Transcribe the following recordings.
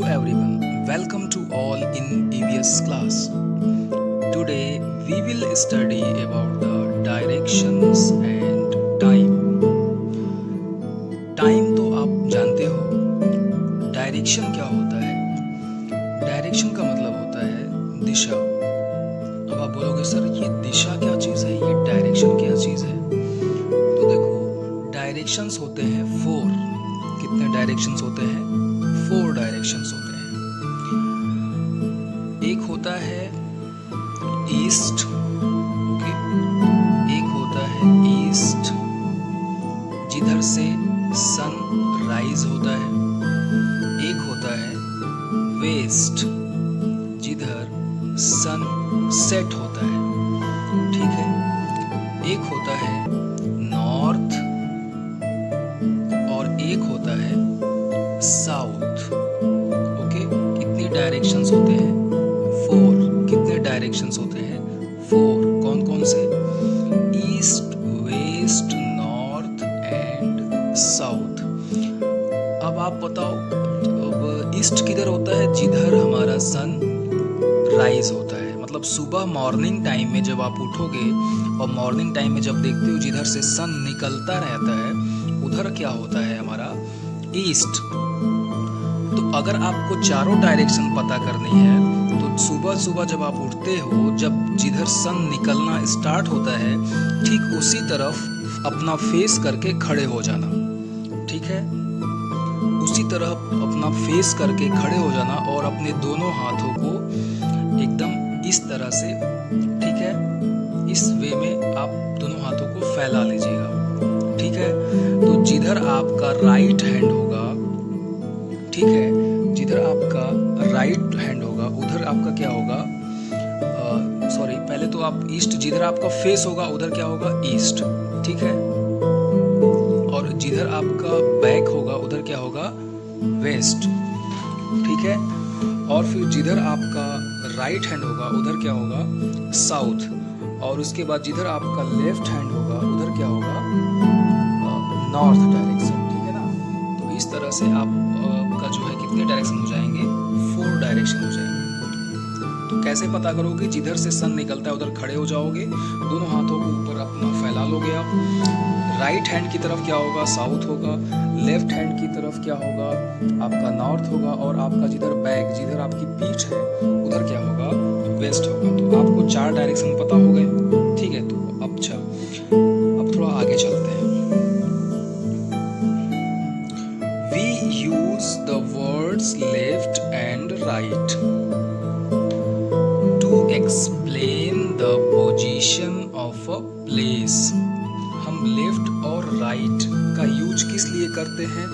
everyone, welcome to all in EVS class. Today we will study about the directions and time. Time तो आप जानते हो, direction क्या होता है? डायरेक्शन का मतलब होता है दिशा। अब आप बोलोगे सर ये दिशा क्या चीज़ है, ये डायरेक्शन क्या चीज़ है? तो देखो डायरेक्शंस होते हैं 4। कितने डायरेक्शंस होते हैं? 4 डायरेक्शंस होते हैं। एक होता है ईस्ट, ओके, एक होता है ईस्ट जिधर से सन राइज होता है, एक होता है वेस्ट जिधर सन सेट होता है, ठीक है, एक होता है नॉर्थ और एक होता है साउथ। ओके, कितने डायरेक्शंस होते हैं? 4। कितने डायरेक्शंस होते हैं? 4। कौन कौन से? East, west, north and south. अब आप बताओ, अब ईस्ट किधर होता है? जिधर हमारा सन राइज होता है, मतलब सुबह मॉर्निंग टाइम में जब आप उठोगे और मॉर्निंग टाइम में जब देखते हो जिधर से सन निकलता रहता है उधर क्या होता है? हमारा ईस्ट। तो अगर आपको चारों डायरेक्शन पता करनी है तो सुबह सुबह जब आप उठते हो, जब जिधर सन निकलना स्टार्ट होता है ठीक उसी तरफ अपना फेस करके खड़े हो जाना, ठीक है, उसी तरह अपना फेस करके खड़े हो जाना और अपने दोनों हाथों को एकदम इस तरह से, ठीक है, इस वे में आप दोनों हाथों को फैला लीजिएगा, ठीक है। तो जिधर आपका राइट हैंड होगा, ठीक है, जिधर आपका राइट हैंड होगा उधर आपका क्या होगा? सॉरी, पहले तो आप ईस्ट, जिधर आपका फेस होगा उधर क्या होगा? ईस्ट, ठीक है, और जिधर आपका बैक होगा उधर क्या होगा? वेस्ट, ठीक है, और फिर जिधर आपका राइट हैंड होगा उधर क्या होगा? साउथ, और उसके बाद जिधर आपका लेफ्ट हैंड होगा उधर क्या होगा? नॉर्थ डायरेक्शन, ठीक है ना। तो इस तरह से आपका जो है कितने डायरेक्शन हो जाएंगे? 4 डायरेक्शन हो जाएंगे। तो कैसे पता करोगे? जिधर से सन निकलता है उधर खड़े हो जाओगे, दोनों हाथों को ऊपर अपना फैला लोगे आप। राइट हैंड की तरफ क्या होगा? साउथ होगा, लेफ्ट हैंड की तरफ क्या होगा? आपका नॉर्थ होगा, और आपका जिधर बैक, जिधर आपकी पीठ है उधर क्या होगा? वेस्ट होगा। तो आपको 4 डायरेक्शन पता हो गए, ठीक है। तो अब थोड़ा आगे चलते हैं। We use the words left and right to explain the position of a place. हम लेफ्ट और राइट का यूज किस लिए करते हैं?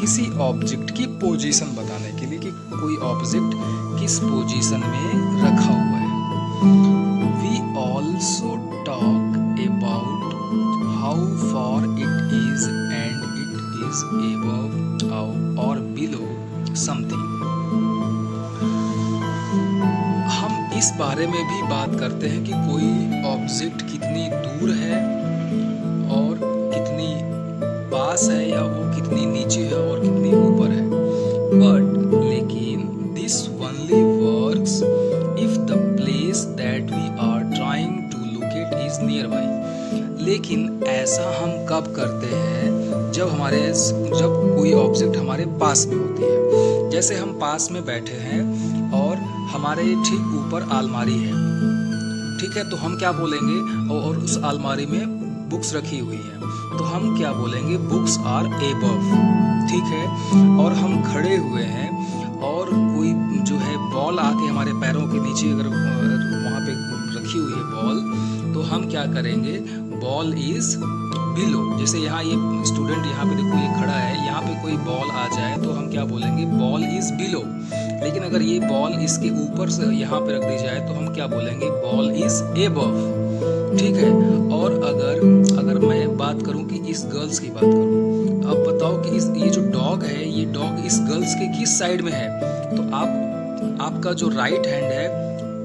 किसी ऑब्जेक्ट की पोजीशन बताने के लिए कि कोई ऑब्जेक्ट किस पोजीशन में रखा हुआ है। We also talk about how far it is and it is above or below something. हम इस बारे में भी बात करते हैं कि कोई ऑब्जेक्ट कितनी दूर है और कितनी पास है, या वो कितनी नीचे है और कितनी ऊपर है। बट लेकिन this only works if the place that we are trying to locate is nearby. लेकिन ऐसा हम कब करते हैं? जब कोई ऑब्जेक्ट हमारे पास में होती है। जैसे हम पास में बैठे हैं और हमारे ठीक ऊपर अलमारी है, ठीक है, तो हम क्या बोलेंगे? और उस अलमारी में बुक्स रखी हुई है, तो हम क्या बोलेंगे? बुक्स आर एबव, ठीक है। और हम खड़े हुए हैं और कोई जो है बॉल आके हमारे पैरों के नीचे अगर वहाँ पे रखी हुई है बॉल, तो हम क्या करेंगे? Ball is below. जैसे यहाँ ये स्टूडेंट यहाँ पे देखो ये खड़ा है, यहाँ पे कोई बॉल आ जाए तो हम क्या बोलेंगे? Ball is below. लेकिन अगर ये बॉल इसके ऊपर से यहाँ पे रख दी जाए तो हम क्या बोलेंगे? बॉल इज एबव, ठीक है। और अगर मैं बात करूं कि इस गर्ल्स की बात करूं, अब बताओ कि ये जो डॉग है, ये डॉग इस गर्ल्स के किस साइड में है? तो आपका जो राइट हैंड है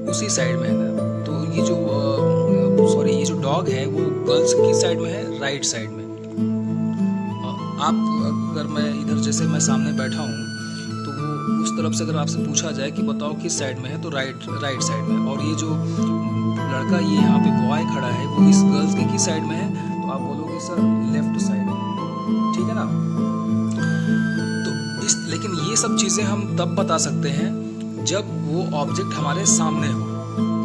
उसी साइड में है। तो ये जो डॉग है वो गर्ल्स की साइड में है, राइट साइड में। आप अगर मैं इधर, जैसे मैं सामने बैठा हूँ तो वो उस तरफ से अगर आपसे पूछा जाए कि बताओ किस साइड में है, तो राइट साइड में। और ये जो लड़का ये यहाँ पे बॉय खड़ा है वो इस गर्ल्स के किस साइड में है, तो आप बोलोगे सर लेफ्ट साइड में, ठीक है ना। तो लेकिन ये सब चीज़ें हम तब बता सकते हैं जब वो ऑब्जेक्ट हमारे सामने हो,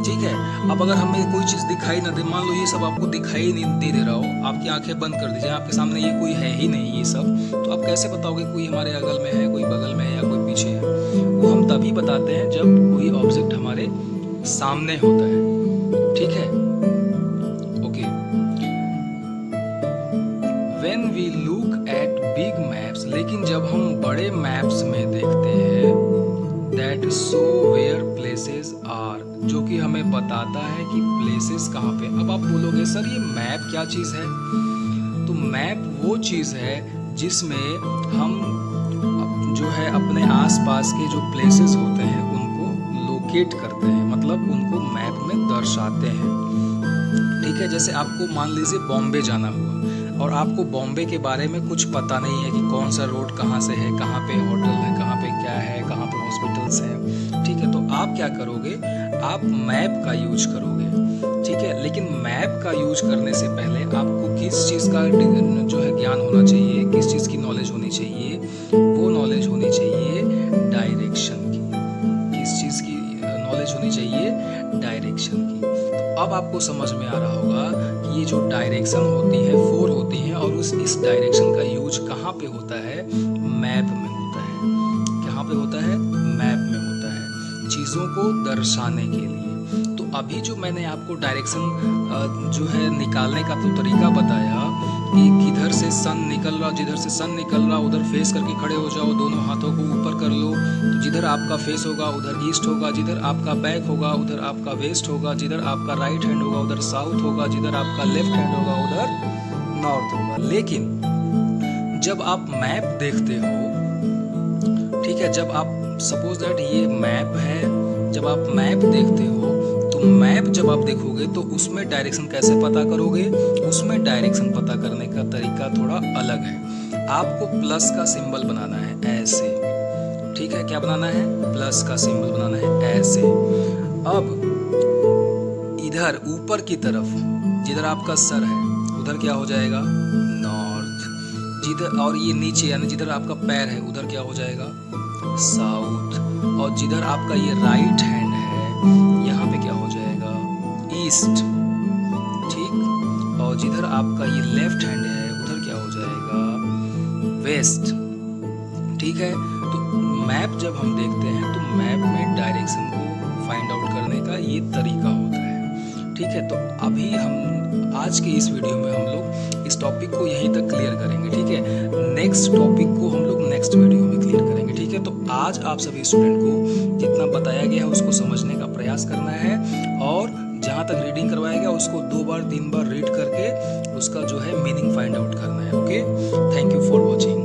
ठीक है। अब अगर हमें कोई चीज़ दिखाई ना दे, मान लो ये सब आपको दिखाई नहीं दे रहा हो, आपकी आंखें बंद कर दीजिए, आपके सामने ये कोई है ही नहीं ये सब, तो आप कैसे बताओगे कोई हमारे अगल में है, कोई बगल में है या कोई पीछे है। वो हम तभी बताते हैं जब कोई ऑब्जेक्ट हमारे सामने होता है, ठीक है। Okay, when we look at big maps, लेकिन जब हम बड़े मैप्स में देखते हैं, that show where places are, जो कि हमें बताता है कि प्लेसेस कहाँ पे। अब आप बोलोगे सर ये मैप क्या चीज़ है, तो मैप वो चीज़ है जिसमें हम जो है अपने आसपास के जो प्लेसेस होते हैं उनको लोकेट करते हैं, मतलब उनको मैप में दर्शाते हैं, ठीक है। जैसे आपको मान लीजिए बॉम्बे जाना हुआ और आपको बॉम्बे के बारे में कुछ पता नहीं है कि कौन सा रोड कहाँ से है, कहाँ पे होटल है, कहाँ पे क्या है, कहाँ पे हॉस्पिटल्स हैं, ठीक है। तो आप क्या करोगे, आप मैप का यूज करोगे, ठीक है। लेकिन मैप का यूज करने से पहले आपको किस चीज़ का जो है ज्ञान होना चाहिए, किस चीज़ की नॉलेज होनी चाहिए, वो नॉलेज होनी चाहिए डायरेक्शन की। किस चीज़ की नॉलेज होनी चाहिए, डायरेक्शन की। तो अब आपको समझ में आ रहा होगा कि ये जो डायरेक्शन होती है 4 होती हैं, और इस डायरेक्शन का यूज कहाँ पे होता है, मैप में होता है। कहाँ पे होता है, मैप में होता है, चीज़ों को दर्शाने के लिए। तो अभी जो मैंने आपको डायरेक्शन जो है निकालने का तो तरीका बताया कि किधर से सन निकल रहा, जिधर से सन निकल रहा उधर फेस करके खड़े हो जाओ, दोनों हाथों को ऊपर कर लो, तो जिधर आपका फेस होगा उधर ईस्ट होगा, जिधर आपका बैक होगा उधर आपका वेस्ट होगा, जिधर आपका राइट हैंड होगा उधर साउथ होगा, जिधर आपका लेफ्ट हैंड होगा उधर नॉर्थ होगा। लेकिन जब आप मैप देखते हो, ठीक है, जब आप सपोज दैट ये मैप है, जब आप मैप देखते हो तो मैप जब आप देखोगे तो उसमें डायरेक्शन कैसे पता करोगे, उसमें डायरेक्शन पता करने का तरीका थोड़ा अलग है। आपको प्लस का सिंबल बनाना है ऐसे, ठीक है। क्या बनाना है, प्लस का सिंबल बनाना है ऐसे। अब इधर ऊपर की तरफ जिधर आपका सर है उधर क्या हो जाएगा, नॉर्थ। जिधर और ये नीचे यानी जिधर आपका पैर है उधर क्या हो जाएगा, साउथ। और जिधर आपका ये राइट हैंड है यहाँ पे क्या हो जाएगा, ईस्ट, ठीक। और जिधर आपका ये लेफ्ट हैंड है उधर क्या हो जाएगा, वेस्ट, ठीक है। तो मैप जब हम देखते हैं तो मैप में डायरेक्शन को फाइंड आउट करने का ये तरीका होता है, ठीक है। तो अभी हम आज के इस वीडियो में हम लोग इस टॉपिक को यहीं तक क्लियर करेंगे, ठीक है। नेक्स्ट टॉपिक को हम लोग नेक्स्ट वीडियो में क्लियर करेंगे, ठीक है। तो आज आप सभी स्टूडेंट को जितना बताया गया है उसको समझने का प्रयास करना है, और जहाँ तक रीडिंग करवाया गया उसको 2 बार 3 बार रीड करके उसका जो है मीनिंग फाइंड आउट करना है। Okay, thank you for watching.